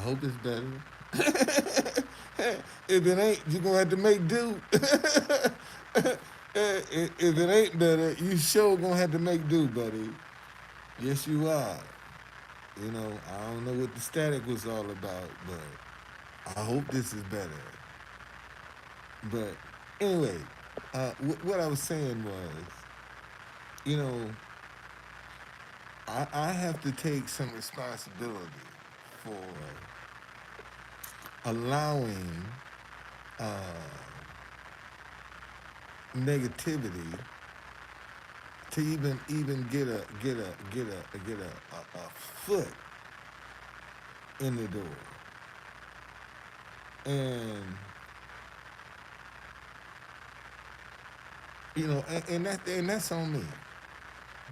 hope it's better. If it ain't, you're gonna have to make do. If it ain't better, you sure gonna have to make do, buddy. Yes, you are. You know, I don't know what the static was all about, but I hope this is better. But anyway, what I was saying was, you know, I have to take some responsibility for allowing negativity to even get a foot in the door, and you know, and that's on me.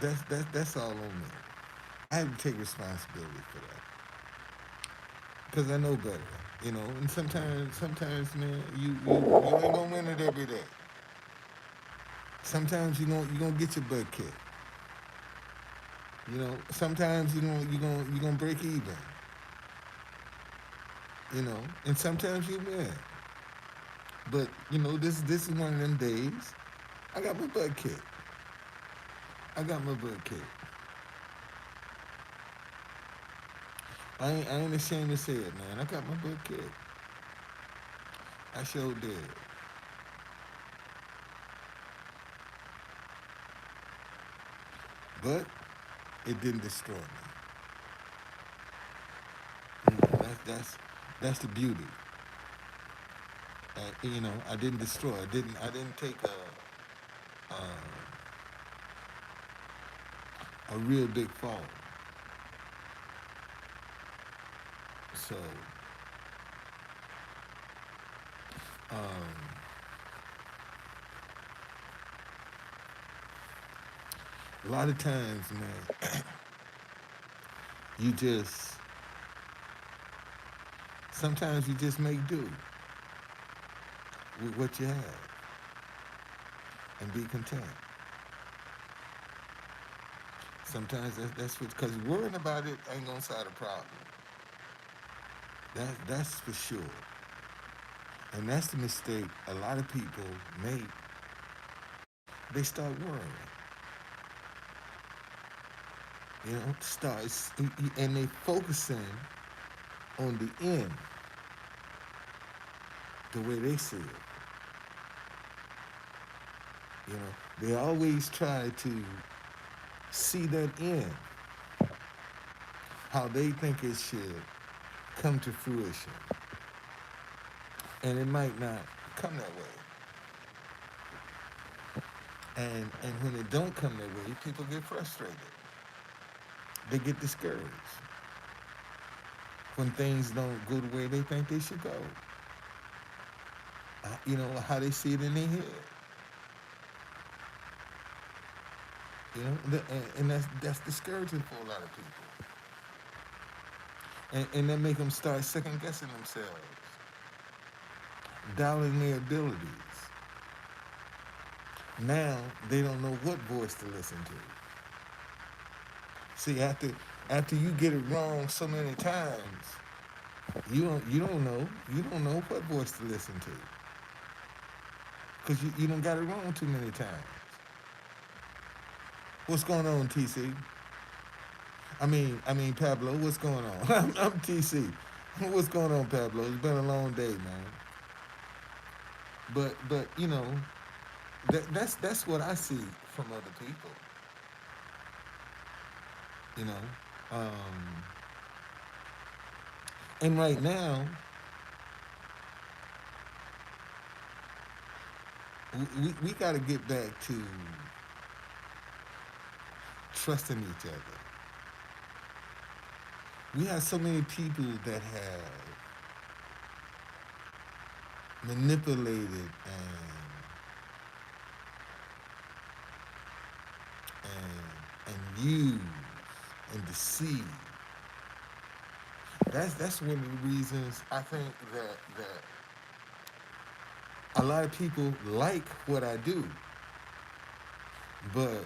That's all on me. I have to take responsibility for that because I know better. You know, and sometimes, man, you ain't gonna win it every day. Sometimes you gonna get your butt kicked. You know, sometimes you gonna break even. You know, and sometimes you win. But you know, this is one of them days. I got my butt kicked. I got my butt kicked. I ain't ashamed to say it, man. I got my butt kicked. I sure did. But it didn't destroy me. You know, that's the beauty. You know, I didn't destroy. I didn't take a real big fall. So um, a lot of times, man, you just sometimes you just make do with what you have and be content. Sometimes that's what because worrying about it ain't gonna solve the problem. That's for sure. And that's the mistake a lot of people make. They start worrying, you know, starts and they focusing on the end the way they see it. You know, they always try to see that end, how they think it should come to fruition, and it might not come that way. And when it don't come that way, people get frustrated. They get discouraged when things don't go the way they think they should go. You know how they see it in their head. You know, and that's discouraging for a lot of people, and that make them start second guessing themselves, doubting their abilities. Now they don't know what voice to listen to. See, after you get it wrong so many times, you don't know what voice to listen to because you don't got it wrong too many times. What's going on, TC? I mean Pablo. What's going on? I'm TC. What's going on, Pablo? It's been a long day, man. But you know that's what I see from other people. You know, um, and right now we got to get back to trusting each other. We have so many people that have manipulated and used and deceived. That's one of the reasons I think that a lot of people like what I do, but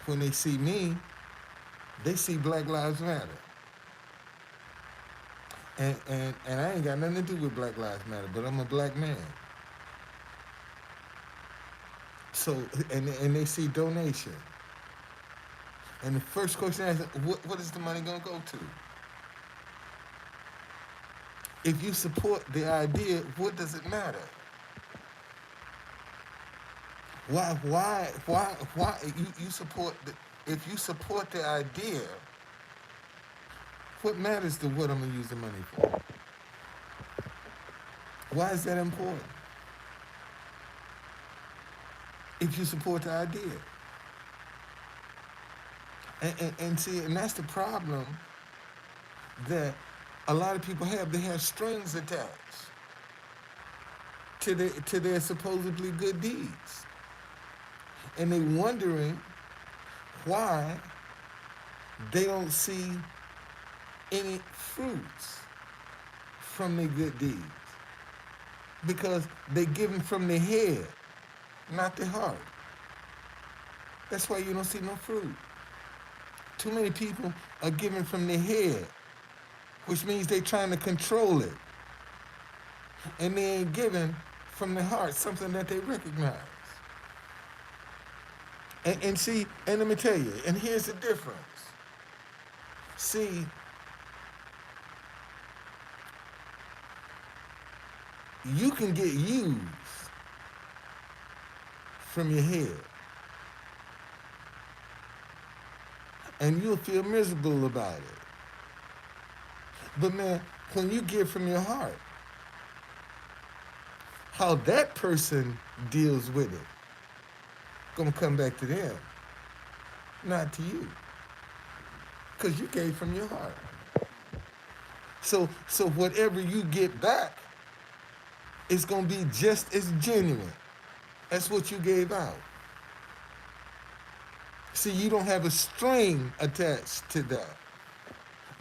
when they see me, they see Black Lives Matter. And I ain't got nothing to do with Black Lives Matter, but I'm a black man. So and they see donation, and the first question I ask, what is the money gonna go to? If you support the idea, what does it matter? Why you support the, if you support the idea, what matters to what I'm gonna use the money for? Why is that important? If you support the idea, and see, and that's the problem that a lot of people have. They have strings attached to their supposedly good deeds, and they wondering why they don't see any fruits from their good deeds because they give them from their head, not their heart. That's why you don't see no fruit. Too many people are giving from their head, which means they're trying to control it, and they ain't giving from their heart, something that they recognize. And see, and let me tell you, and here's the difference. See, you can get used from your head, and you'll feel miserable about it. But man, when you give from your heart, how that person deals with it, gonna come back to them, not to you, because you gave from your heart. So whatever you get back is gonna be just as genuine as what you gave out. See, you don't have a string attached to that.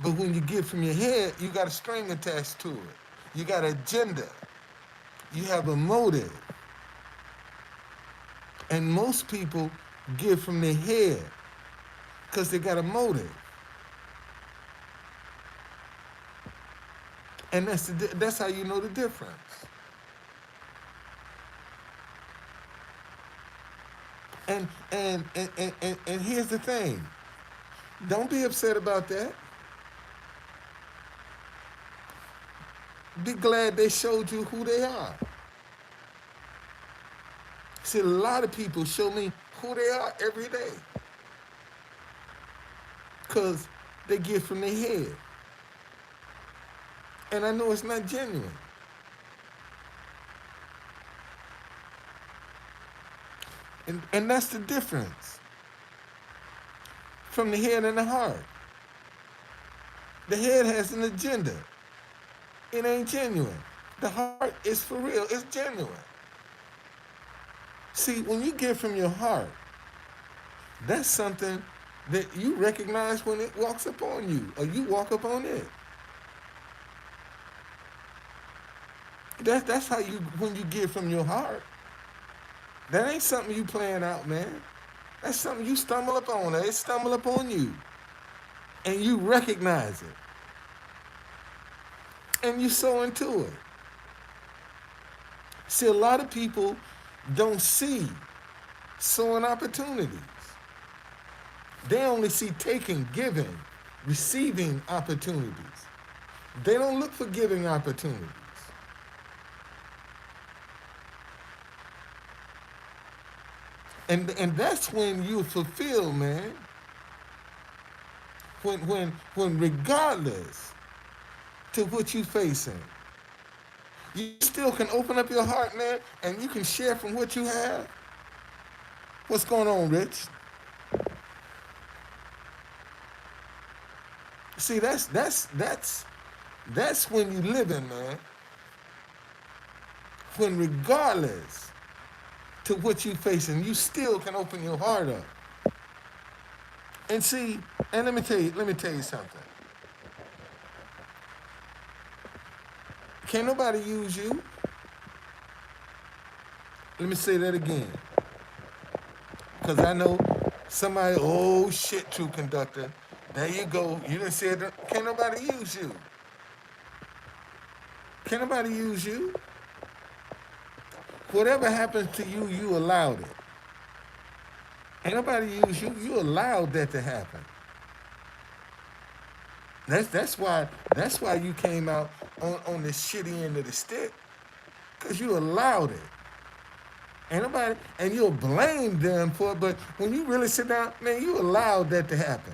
But when you give from your head, you got a string attached to it. You got an agenda. You have a motive. And most people give from their head because they got a motive. And that's how you know the difference. And here's the thing. Don't be upset about that. Be glad they showed you who they are. See, a lot of people show me who they are every day. Because they give from their head. And I know it's not genuine. And that's the difference. From the head and the heart. The head has an agenda. It ain't genuine. The heart is for real. It's genuine. See, when you give from your heart, that's something that you recognize when it walks upon you, or you walk upon it. That's how you, when you give from your heart. That ain't something you plan out, man. That's something you stumble upon, or it stumble upon you. And you recognize it. And you sow into it. See, a lot of people don't see sowing opportunities. They only see taking, giving, receiving opportunities. They don't look for giving opportunities. And that's when you fulfill, man. When regardless to what you facing, you still can open up your heart, man, and you can share from what you have. What's going on, Rich? See, that's when you living, man. When regardless to what you facing, you still can open your heart up. And see, and let me tell you something. Can't nobody use you. Let me say that again. Because I know somebody, oh shit, Truth Conductor. There you go. You didn't say it. Can't nobody use you. Can nobody use you? Whatever happens to you, you allowed it. Ain't nobody use you. You allowed that to happen. That's why you came out on the shitty end of the stick. Cause you allowed it. Ain't nobody, and you'll blame them for it, but when you really sit down, man, you allowed that to happen.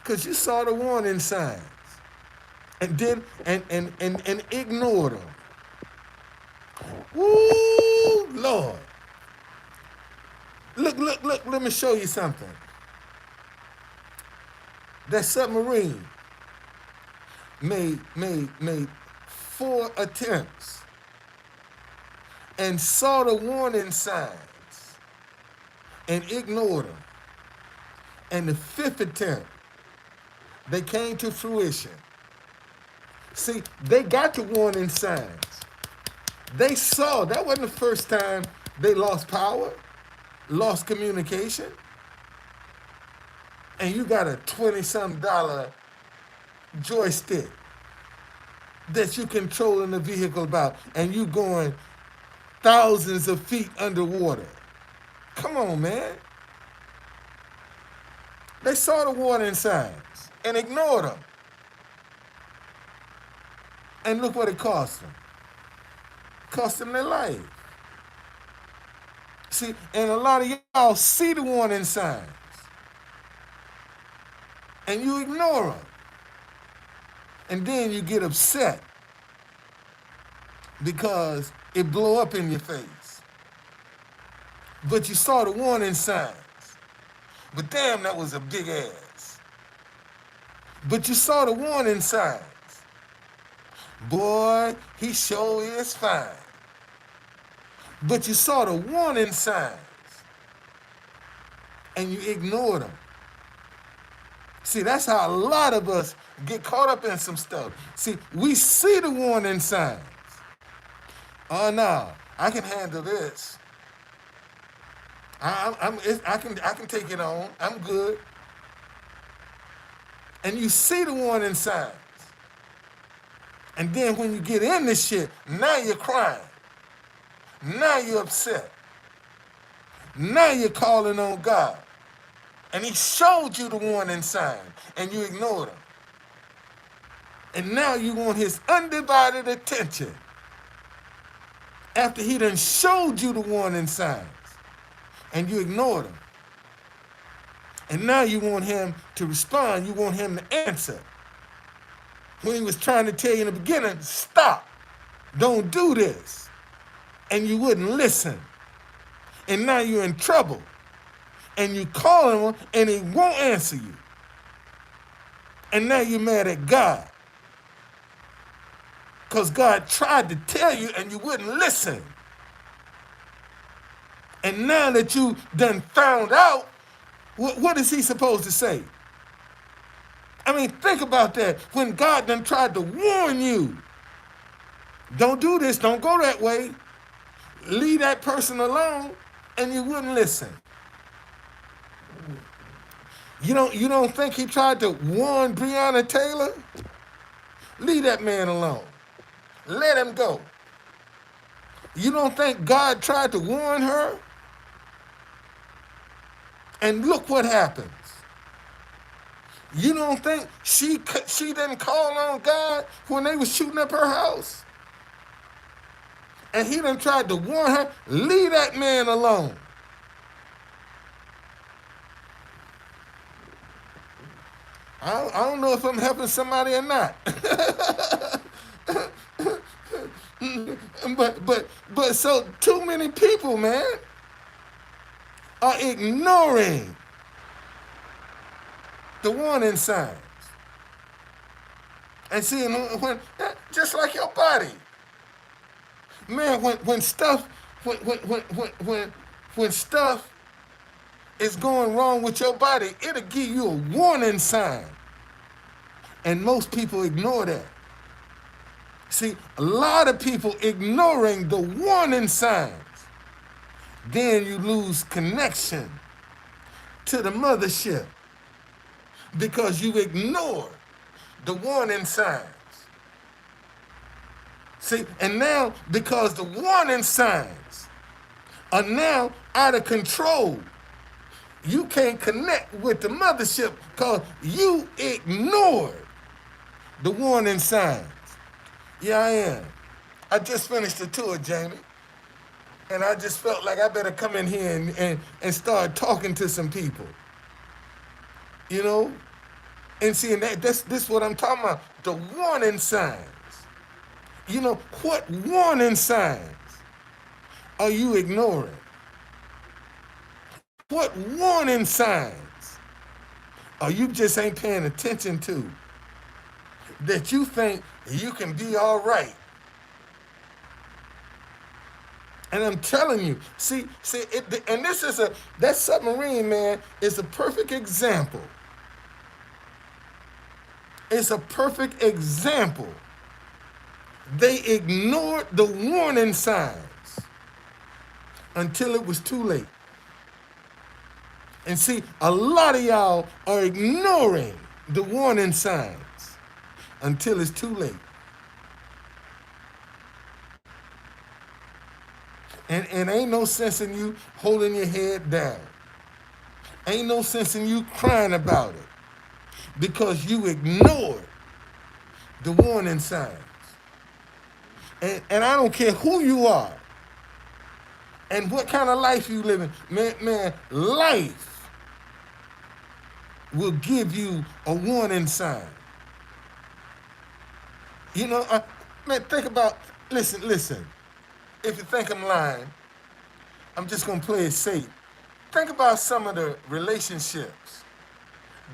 Cause you saw the warning signs and did and ignored them. Woo, Lord. Look, let me show you something. That submarine made 4 attempts and saw the warning signs and ignored them. And the 5th attempt, they came to fruition. See, they got the warning signs. They saw that wasn't the first time they lost power, lost communication, and you got a $20-some joystick that you controlling the vehicle about, and you going thousands of feet underwater. Come on, man. They saw the warning signs and ignored them. And look what it cost them. It cost them their life. See, and a lot of y'all see the warning signs. And you ignore them. And then you get upset because it blew up in your face. But you saw the warning signs. But damn, that was a big ass. But you saw the warning signs. Boy, he sure is fine. But you saw the warning signs. And you ignored them. See, that's how a lot of us get caught up in some stuff. See, we see the warning signs. Oh, no, I can handle this. I can take it on. I'm good. And you see the warning signs. And then when you get in this shit, now you're crying. Now you're upset. Now you're calling on God. And he showed you the warning sign, and you ignored him. And now you want his undivided attention after he done showed you the warning signs, and you ignored him. And now you want him to respond. You want him to answer. When he was trying to tell you in the beginning, stop. Don't do this. And you wouldn't listen. And now you're in trouble. And you call him and he won't answer you. And now you're mad at God. Because God tried to tell you and you wouldn't listen. And now that you done found out, what is he supposed to say? I mean, think about that. When God done tried to warn you, don't do this, don't go that way, leave that person alone, and you wouldn't listen. You don't think he tried to warn Breonna Taylor? Leave that man alone. Let him go. You don't think God tried to warn her? And look what happens. You don't think she didn't call on God when they was shooting up her house? And he done tried to warn her, leave that man alone. I don't know if I'm helping somebody or not. but so too many people, man, are ignoring the warning signs. And see, when just like your body, man, when stuff is going wrong with your body, it'll give you a warning sign. And most people ignore that. See, a lot of people ignoring the warning signs. Then you lose connection to the mothership because you ignored the warning signs. See, and now because the warning signs are now out of control, you can't connect with the mothership because you ignored the warning signs. Yeah, I am. I just finished the tour, Jamie, and I just felt like I better come in here and start talking to some people, you know? And see, and this what I'm talking about, the warning signs. You know, what warning signs are you ignoring? What warning signs are you just ain't paying attention to that you think you can be all right? And I'm telling you, and this is that submarine, man, is a perfect example. It's a perfect example. They ignored the warning signs until it was too late. And see, a lot of y'all are ignoring the warning signs until it's too late. And ain't no sense in you holding your head down. Ain't no sense in you crying about it because you ignored the warning signs. And I don't care who you are and what kind of life you living. Man, life will give you a warning sign. You know, man, think about, listen. If you think I'm lying, I'm just going to play it safe. Think about some of the relationships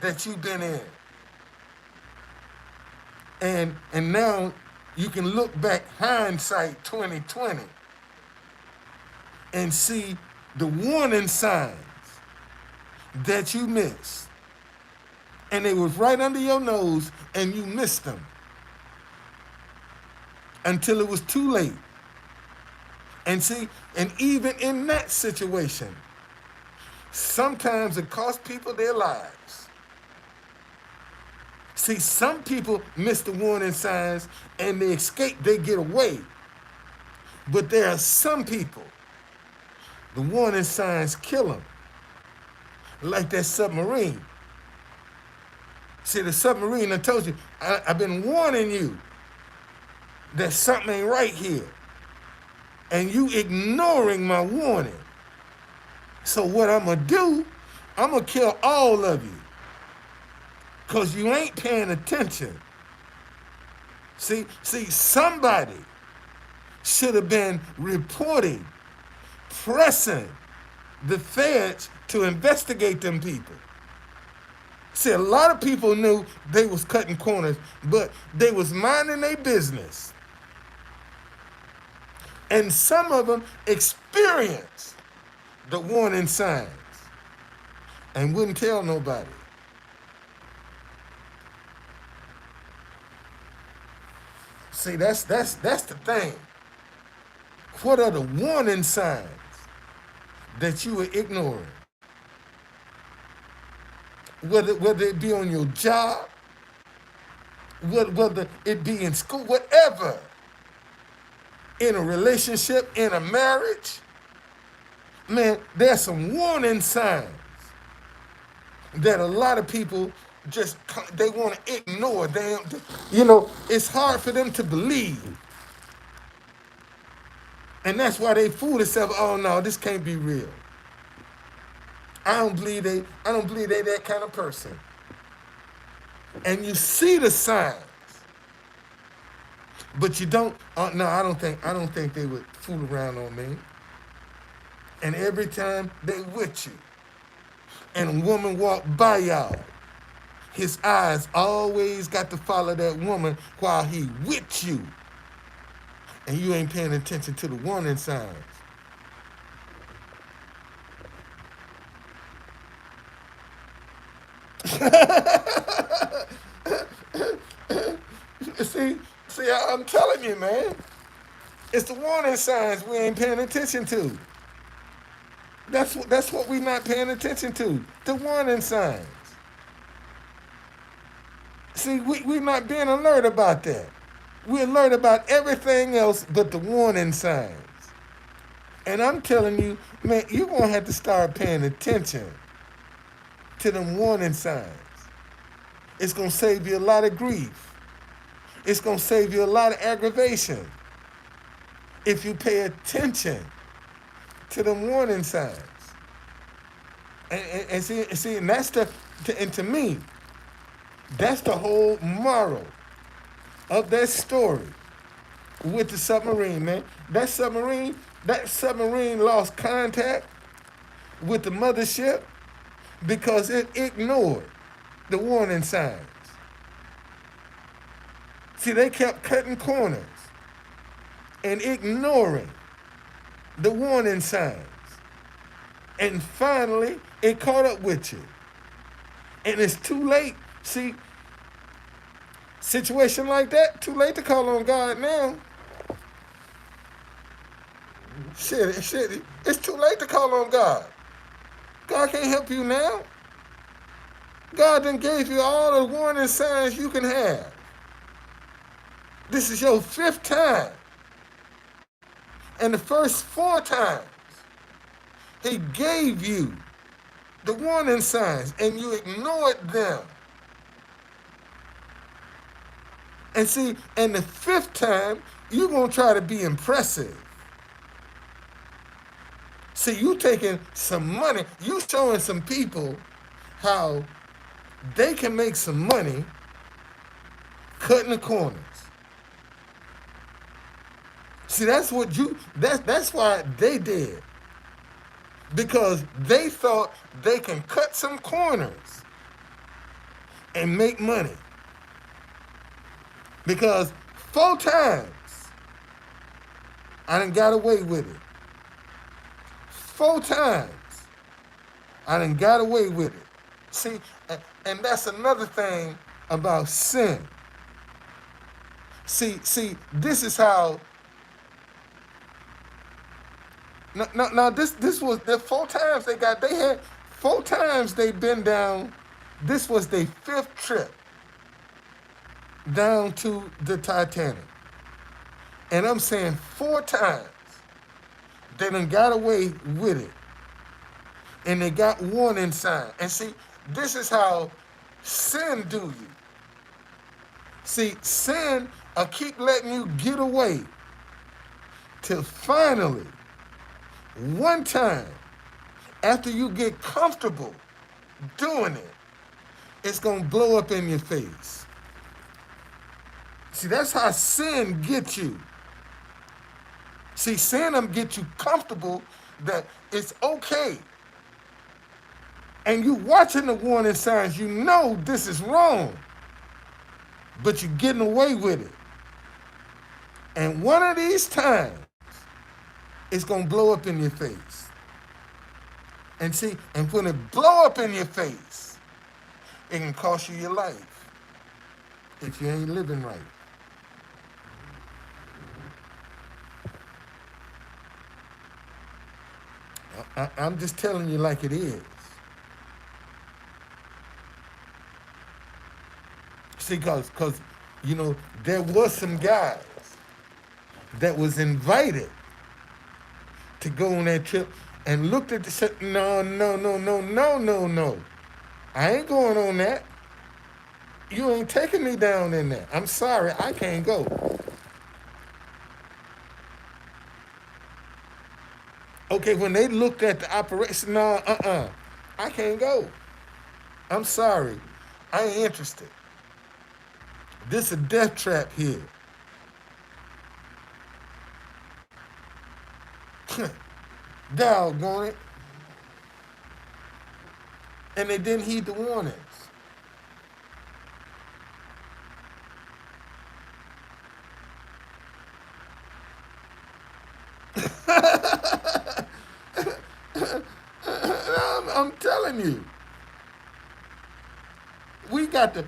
that you've been in. And now you can look back, hindsight 2020, and see the warning signs that you missed. And they was right under your nose and you missed them until it was too late. And see, and even in that situation, sometimes it costs people their lives. See, some people miss the warning signs and they escape, they get away. But there are some people, the warning signs kill them. Like that submarine. See, the submarine, I told you, I've been warning you that something ain't right here. And you ignoring my warning. So what I'm going to do, I'm going to kill all of you. Because you ain't paying attention. See, somebody should have been reporting, pressing the feds to investigate them people. See, a lot of people knew they was cutting corners, but they was minding their business. And some of them experienced the warning signs and wouldn't tell nobody. See, that's the thing. What are the warning signs that you are ignoring? Whether it be on your job, whether it be in school, whatever, in a relationship, in a marriage, man, there's some warning signs that a lot of people just, they want to ignore. It's hard for them to believe. And that's why they fool themselves. Oh no, this can't be real. I don't believe they that kind of person. And you see the signs. But you don't, no, I don't think they would fool around on me. And every time they with you, and a woman walk by y'all, his eyes always got to follow that woman while he with you. And you ain't paying attention to the warning signs. I'm telling you, man. It's the warning signs we ain't paying attention to. That's what we not paying attention to. The warning signs. See, we not being alert about that. We alert about everything else but the warning signs. And I'm telling you, man, you're going to have to start paying attention to them warning signs. It's going to save you a lot of grief. It's going to save you a lot of aggravation if you pay attention to them warning signs. And see, and that's and to me, that's the whole moral of that story with the submarine, man. That submarine lost contact with the mothership because it ignored the warning signs. See, they kept cutting corners and ignoring the warning signs. And finally, it caught up with you. And it's too late. See, situation like that, too late to call on God now. Shit, it's too late to call on God. God can't help you now. God done gave you all the warning signs you can have. This is your fifth time. And the first four times, he gave you the warning signs and you ignored them. And see, and the fifth time, you're going to try to be impressive. See, you taking some money, you showing some people how they can make some money cutting the corners. See, that's why they did. Because they thought they can cut some corners and make money. Because 4 times I done got away with it. 4 times I done got away with it. See, and that's another thing about sin. See, this is how. Now this was the 4 times they had 4 times they been down. This was their 5th trip down to the Titanic. And I'm saying 4 times they done got away with it. And they got warning signs. And see, this is how sin do you. See, sin will keep letting you get away till finally, one time, after you get comfortable doing it, it's going to blow up in your face. See, that's how sin gets you. See, sin will get you comfortable that it's okay. And you watching the warning signs, you know this is wrong. But you're getting away with it. And one of these times, it's going to blow up in your face. And see, and when it blow up in your face, it can cost you your life if you ain't living right. I'm just telling you like it is. See, because there was some guys that was invited to go on that trip and looked at the shit. No. I ain't going on that. You ain't taking me down in there. I'm sorry, I can't go. Okay, when they looked at the operation, no, I can't go. I'm sorry, I ain't interested. This a death trap here. Doggone it. And they didn't heed the warnings. I'm telling you. We got to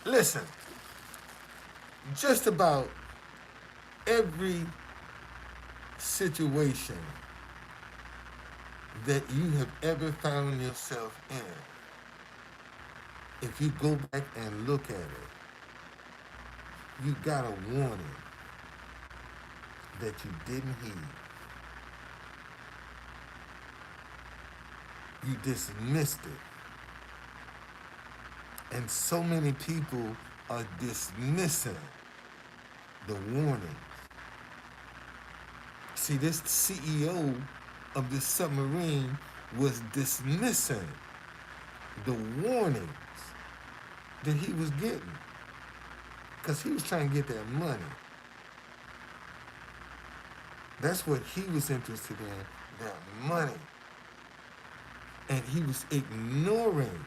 listen. Just about every situation that you have ever found yourself in, if you go back and look at it, You got a warning that you didn't heed. You dismissed it. And so many people are dismissing the warnings. See, this CEO of this submarine was dismissing the warnings that he was getting because he was trying to get that money. That's what he was interested in, that money. And he was ignoring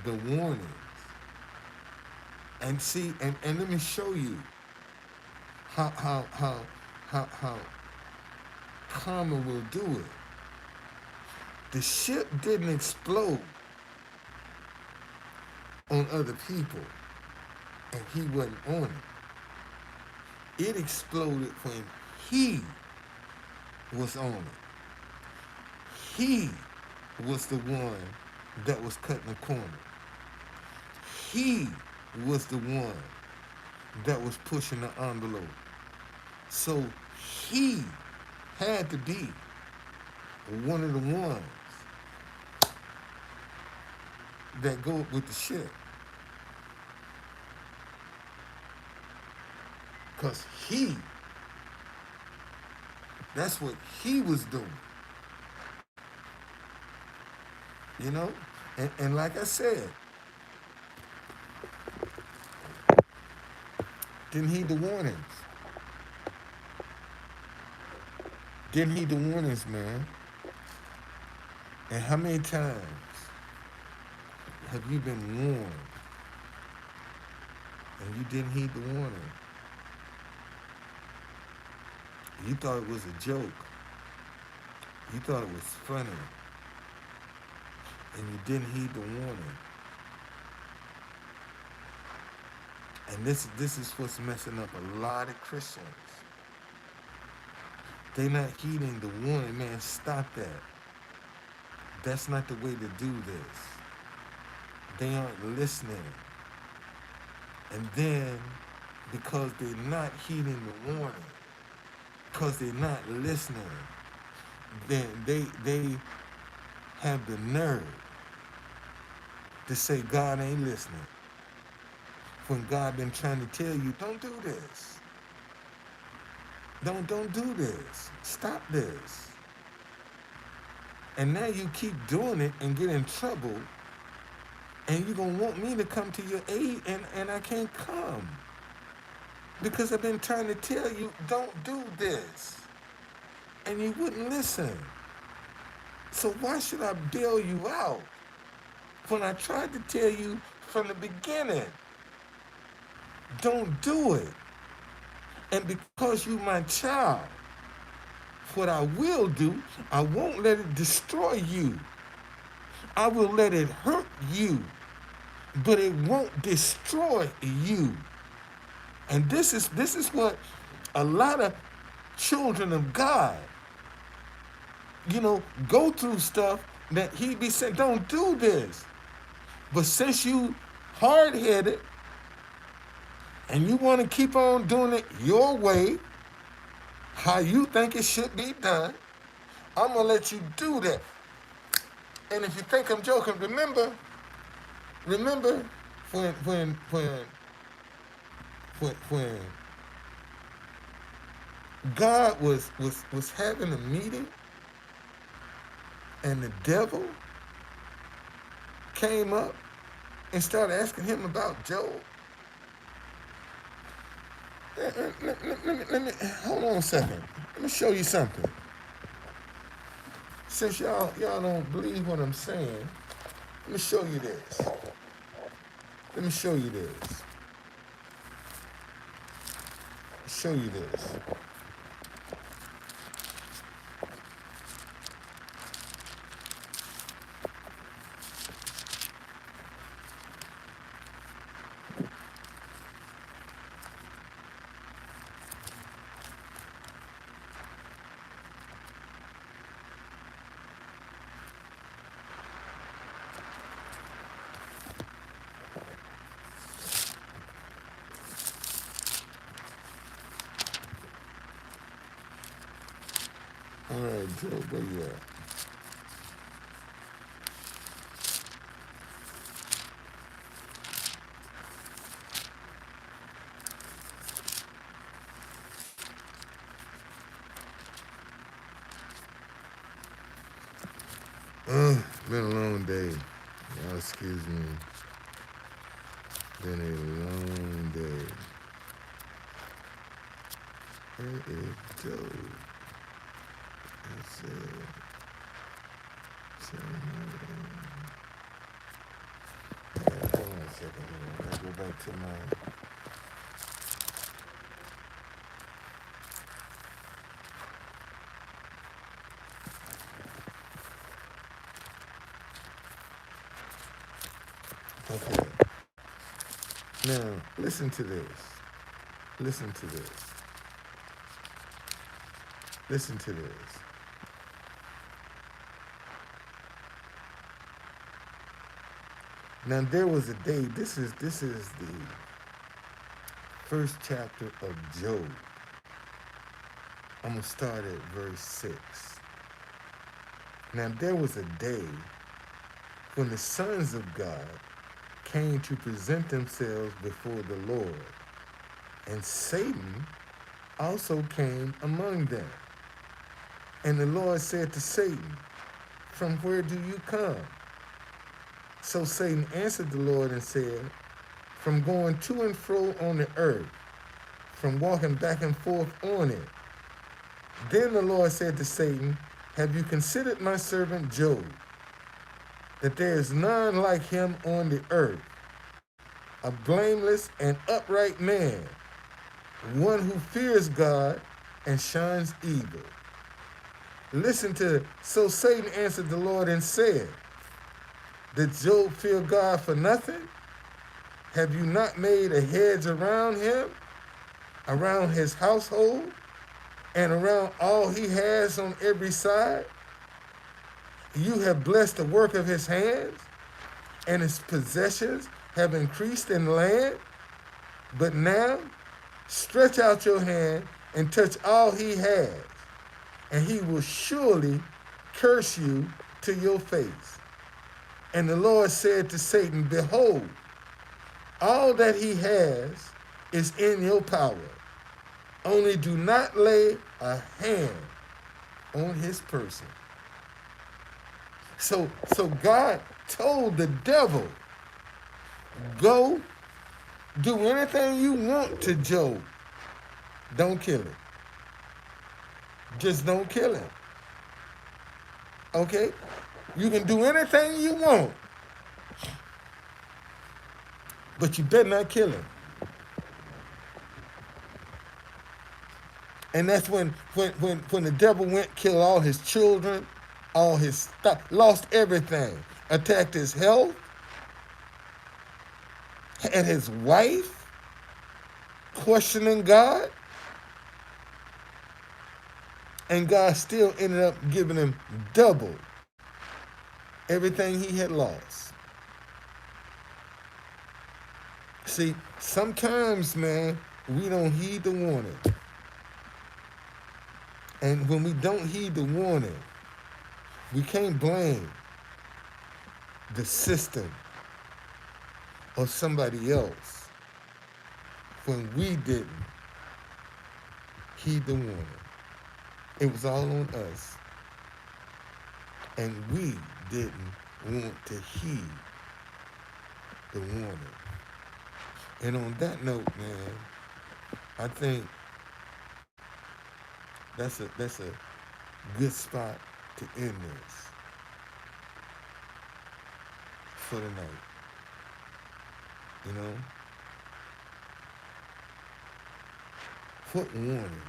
the warnings. And see, and let me show you how karma will do it. The ship didn't explode on other people, and he wasn't on it. It exploded when he was on it. He was the one that was cutting the corner. He was the one that was pushing the envelope. So he had to be one of the ones that go with the ship. Because that's what he was doing. You know? And like I said, didn't heed the warnings. Didn't heed the warnings, man. And how many times have you been warned and you didn't heed the warning? You thought it was a joke. You thought it was funny. And you didn't heed the warning. And this is what's messing up a lot of Christians. They're not heeding the warning. Man, stop that. That's not the way to do this. They aren't listening. And then, because they're not heeding the warning, because they're not listening, then they have the nerve to say God ain't listening. When God been trying to tell you, don't do this. Don't do this. Stop this. And now you keep doing it and get in trouble, and you're going to want me to come to your aid, and I can't come. Because I've been trying to tell you, don't do this. And you wouldn't listen. So why should I bail you out when I tried to tell you from the beginning? Don't do it. And because you my child, what I will do, I won't let it destroy you. I will let it hurt you, but it won't destroy you. And this is what a lot of children of God, go through stuff that he be saying, don't do this. But since you hard-headed and you want to keep on doing it your way, how you think it should be done, I'm going to let you do that. And if you think I'm joking, remember when God was having a meeting and the devil came up and started asking him about Job. Let me hold on a second. Let me show you something. Since y'all don't believe what I'm saying, let me show you this. Let me show you this. Show you this. All right, Joe, where you at? Been a long day. Y'all excuse me. Been a long day. Where is Joe? It said, hold on a second. I gotta go back to my. Okay. Now, listen to this. Listen to this. Listen to this. Now there was a day. This is the first chapter of Job. I'm gonna start at verse 6. Now there was a day when the sons of God came to present themselves before the Lord, and Satan also came among them. And the Lord said to Satan, "From where do you come?" So Satan answered the Lord and said, "From going to and fro on the earth, from walking back and forth on it." Then the Lord said to Satan, "Have you considered my servant Job, that there is none like him on the earth, a blameless and upright man, one who fears God and shuns evil?" Listen to it. So Satan answered the Lord and said, "Did Job fear God for nothing? Have you not made a hedge around him, around his household, and around all he has on every side? You have blessed the work of his hands, and his possessions have increased in the land. But now stretch out your hand and touch all he has, and he will surely curse you to your face." And the Lord said to Satan, "Behold, all that he has is in your power. Only do not lay a hand on his person." So God told the devil, "Go do anything you want to Job. Don't kill him. Just don't kill him. Okay? You can do anything you want, but you better not kill him." And that's when the devil went, killed all his children, all his stuff, lost everything, attacked his health and his wife, questioning God, and God still ended up giving him double everything he had lost. See, sometimes, man, we don't heed the warning. And when we don't heed the warning, we can't blame the system or somebody else when we didn't heed the warning. It was all on us. And we didn't want to heed the warning. And on that note, man, I think that's a good spot to end this for the night. You know? What warning?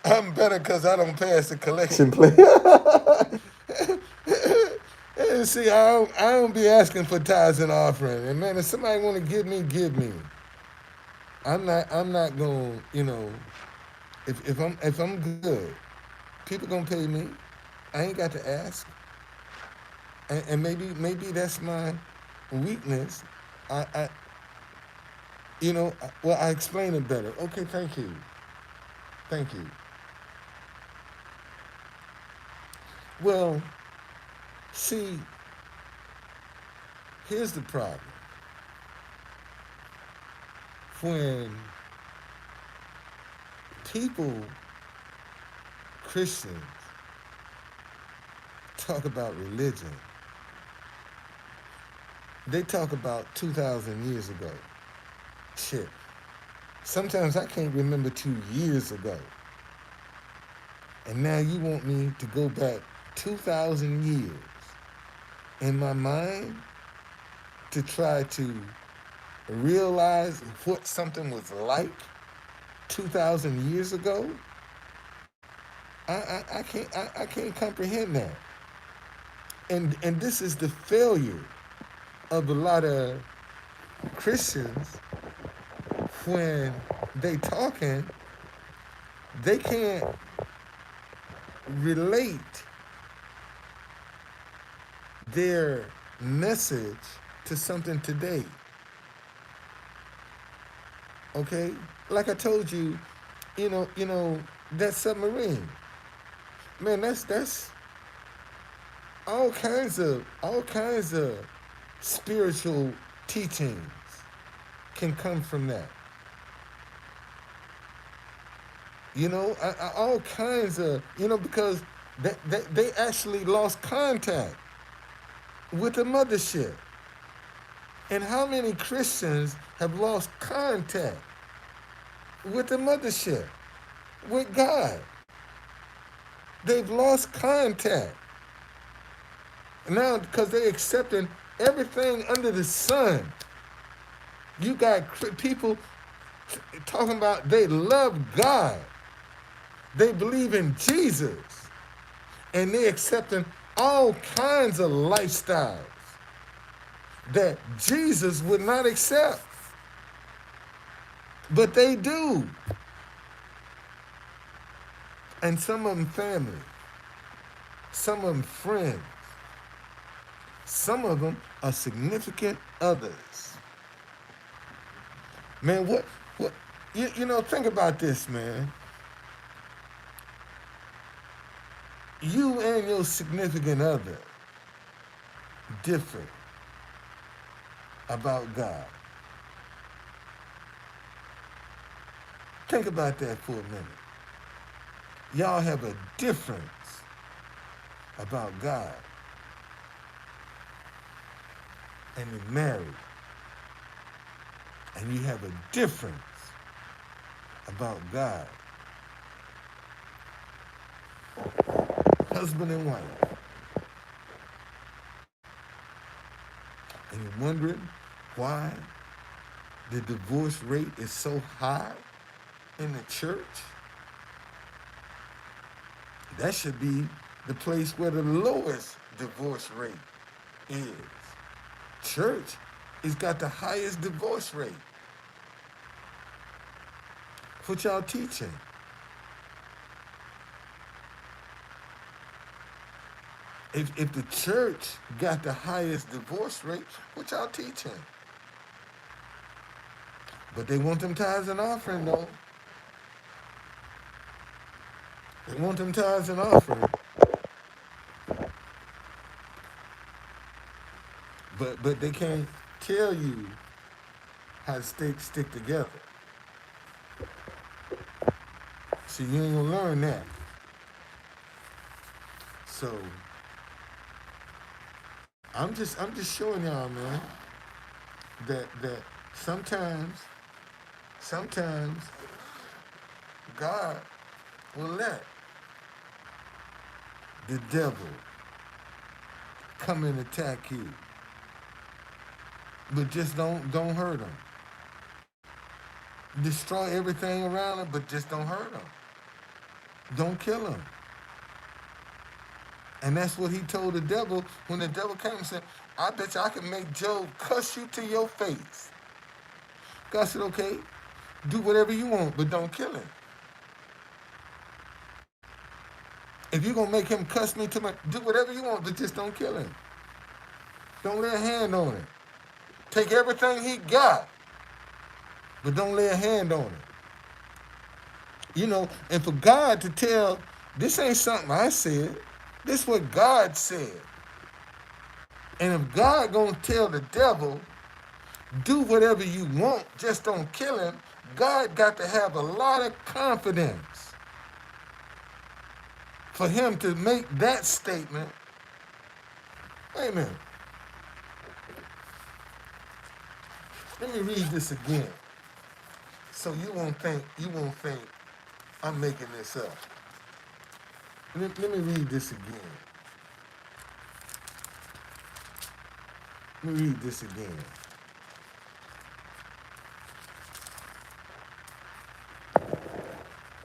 I'm better because I don't pass the collection plate. And see, I don't be asking for tithes and offering. And man, if somebody want to give me, give me. I'm not gonna, if I'm good, people gonna pay me. I ain't got to ask. And maybe that's my weakness, I well, I explain it better. Okay, thank you. Thank you. Well, see, here's the problem. When people, Christians, talk about religion, they talk about 2,000 years ago. Shit. Sometimes I can't remember 2 years ago. And now you want me to go back 2,000 years in my mind to try to realize what something was like 2,000 years ago? I can't comprehend that. And this is the failure of a lot of Christians when they talking, they can't relate their message to something today. Okay? Like I told you, that submarine. Man, that's all kinds of spiritual teachings can come from that. All kinds of, because they actually lost contact with the mothership. And how many Christians have lost contact with the mothership, with God? They've lost contact. Now, because they're accepting everything under the sun. You got people talking about they love God. They believe in Jesus. And they're accepting all kinds of lifestyles that Jesus would not accept. But they do. And some of them family. Some of them friends. Some of them are significant others. Man, what, think about this, man. You and your significant other differ about God. Think about that for a minute. Y'all have a difference about God. And you're married. And you have a difference about God. Husband and wife. And you're wondering why the divorce rate is so high in the church? That should be the place where the lowest divorce rate is. Church has got the highest divorce rate. What y'all teaching? If the church got the highest divorce rate, what y'all teaching? But they want them tithes and offering, though. They want them tithes and offering. But they can't tell you how to stick together. See, you ain't gonna learn that. So I'm just showing y'all, man, that sometimes God will let the devil come and attack you. But just don't hurt him. Destroy everything around him, but just don't hurt him. Don't kill him. And that's what he told the devil when the devil came and said, I bet you I can make Job cuss you to your face. God said, okay, do whatever you want, but don't kill him. If you're going to make him cuss me to my, do whatever you want, but just don't kill him. Don't lay a hand on him. Take everything he got, but don't lay a hand on it. And for God to tell, this ain't something I said. This is what God said. And if God gonna tell the devil, do whatever you want, just don't kill him, God got to have a lot of confidence for him to make that statement. Wait a minute. Let me read this again. So you won't think I'm making this up. Let me read this again. Let me read this again.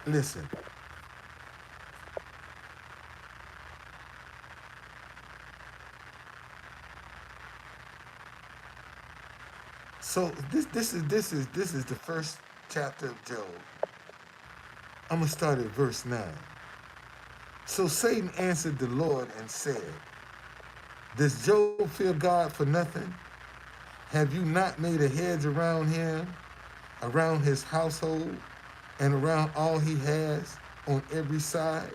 Listen. So this is the first chapter of Job. I'm gonna start at verse 9. So Satan answered the Lord and said, does Job fear God for nothing? Have you not made a hedge around him, around his household, and around all he has on every side?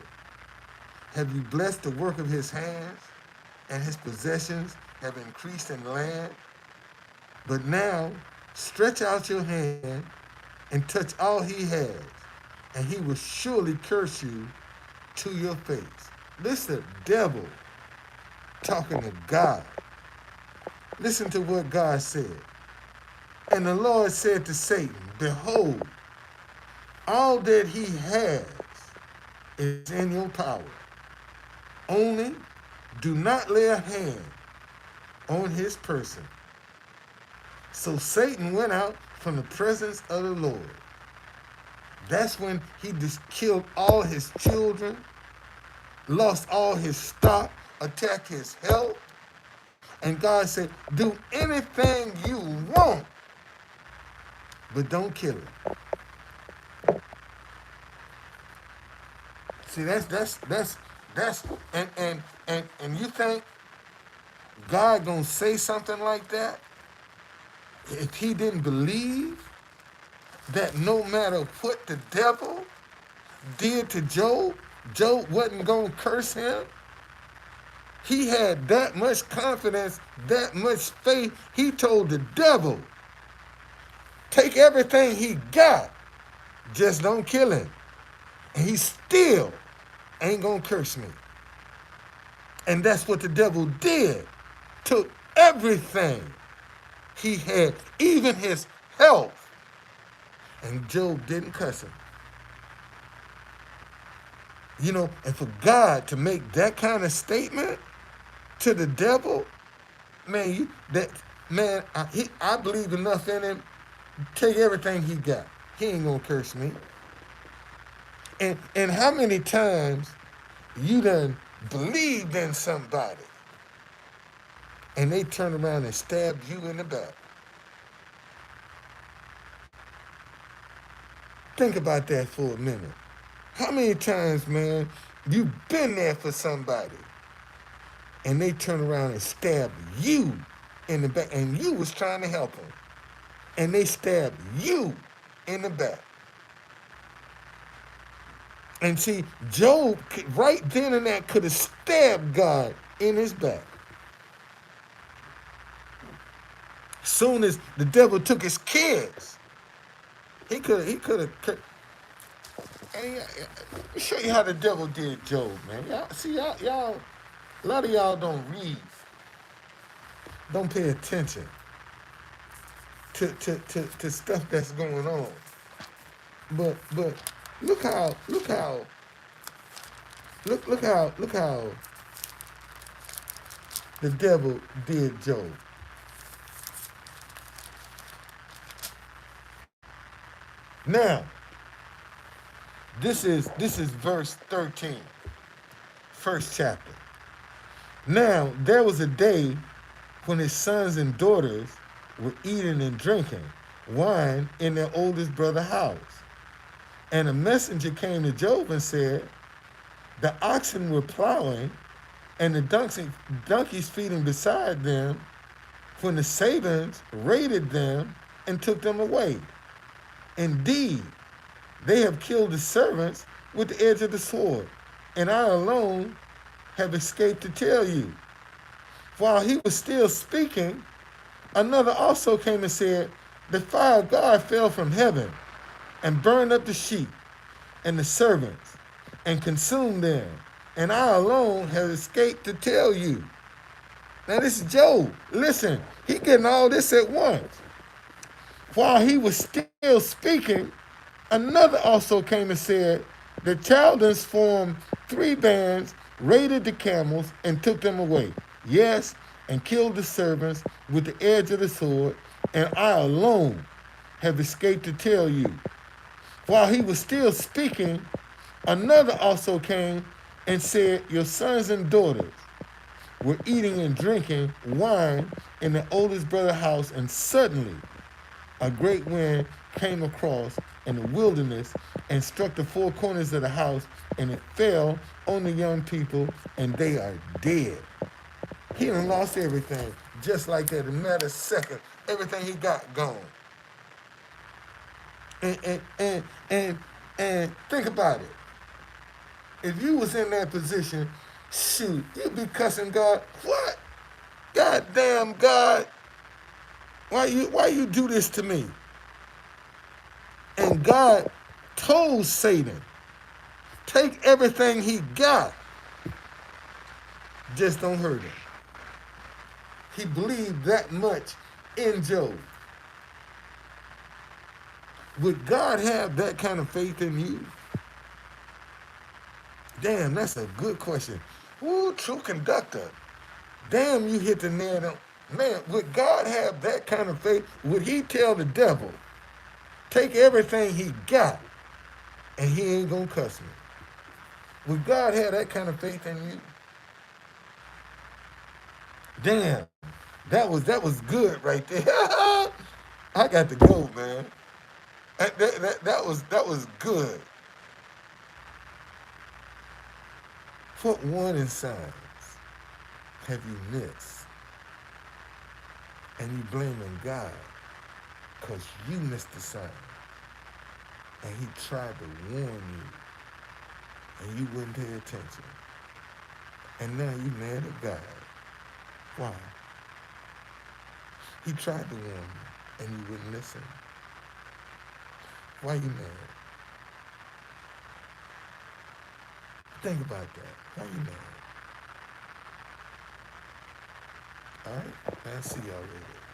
Have you blessed the work of his hands, and his possessions have increased in land? But now stretch out your hand and touch all he has, and he will surely curse you to your face. This is the devil talking to God. Listen to what God said. And the Lord said to Satan, behold, all that he has is in your power. Only do not lay a hand on his person. So Satan went out from the presence of the Lord. That's when he just killed all his children, lost all his stock, attacked his health. And God said, do anything you want, but don't kill him. See, that's and you think God gonna say something like that if he didn't believe that no matter what the devil did to Job, Job wasn't gonna curse him? He had that much confidence, that much faith. He told the devil, take everything he got, just don't kill him. And he still ain't gonna curse me. And that's what the devil did. Took everything he had, even his health. And Job didn't cuss him. And for God to make that kind of statement to the devil, man, I believe enough in him. Take everything he got. He ain't gonna curse me. And how many times you done believed in somebody and they turn around and stab you in the back? Think about that for a minute. How many times, man, you've been there for somebody and they turn around and stab you in the back, and you was trying to help them, and they stab you in the back? And see, Job, right then and there, could have stabbed God in his back. Soon as the devil took his kids, he could have. And let me show you how the devil did Job, man. Y'all, a lot of y'all don't read, don't pay attention to stuff that's going on. But look how the devil did Job. Now, this is verse 13, first chapter. Now, there was a day when his sons and daughters were eating and drinking wine in their oldest brother's house. And a messenger came to Job and said, the oxen were plowing and the donkeys feeding beside them, when the Sabines raided them and took them away. Indeed, they have killed the servants with the edge of the sword, and I alone have escaped to tell you. While he was still speaking, another also came and said, the fire of God fell from heaven and burned up the sheep and the servants and consumed them. And I alone have escaped to tell you. Now this is Job. Listen, he getting all this at once. While he was still speaking, another also came and said, the Chaldeans formed 3 bands, raided the camels, and took them away. Yes, and killed the servants with the edge of the sword, and I alone have escaped to tell you. While he was still speaking, another also came and said, your sons and daughters were eating and drinking wine in the oldest brother's house, and suddenly a great wind came across in the wilderness and struck the 4 corners of the house, and it fell on the young people, and they are dead. He done lost everything just like that. In a matter of seconds, everything he got gone. And and and and, and think about it. If you was in that position, shoot, you'd be cussing God. What? God damn God, why you do this to me? And God told Satan, take everything he got, just don't hurt him. He believed that much in Job. Would God have that kind of faith in you? Damn, that's a good question. Ooh, Truth Conductor. Damn, you hit the nail on. Man, would God have that kind of faith? Would he tell the devil, take everything he got and he ain't gonna cuss me? Would God have that kind of faith in you? Damn, that was good right there. I got to go, man. That was good. What warning signs have you missed? And you blaming God because you missed the sign. And he tried to warn you. And you wouldn't pay attention. And now you mad at God. Why? He tried to warn you and you wouldn't listen. Why you mad? Think about that. Why you mad? All right? I'll see y'all later.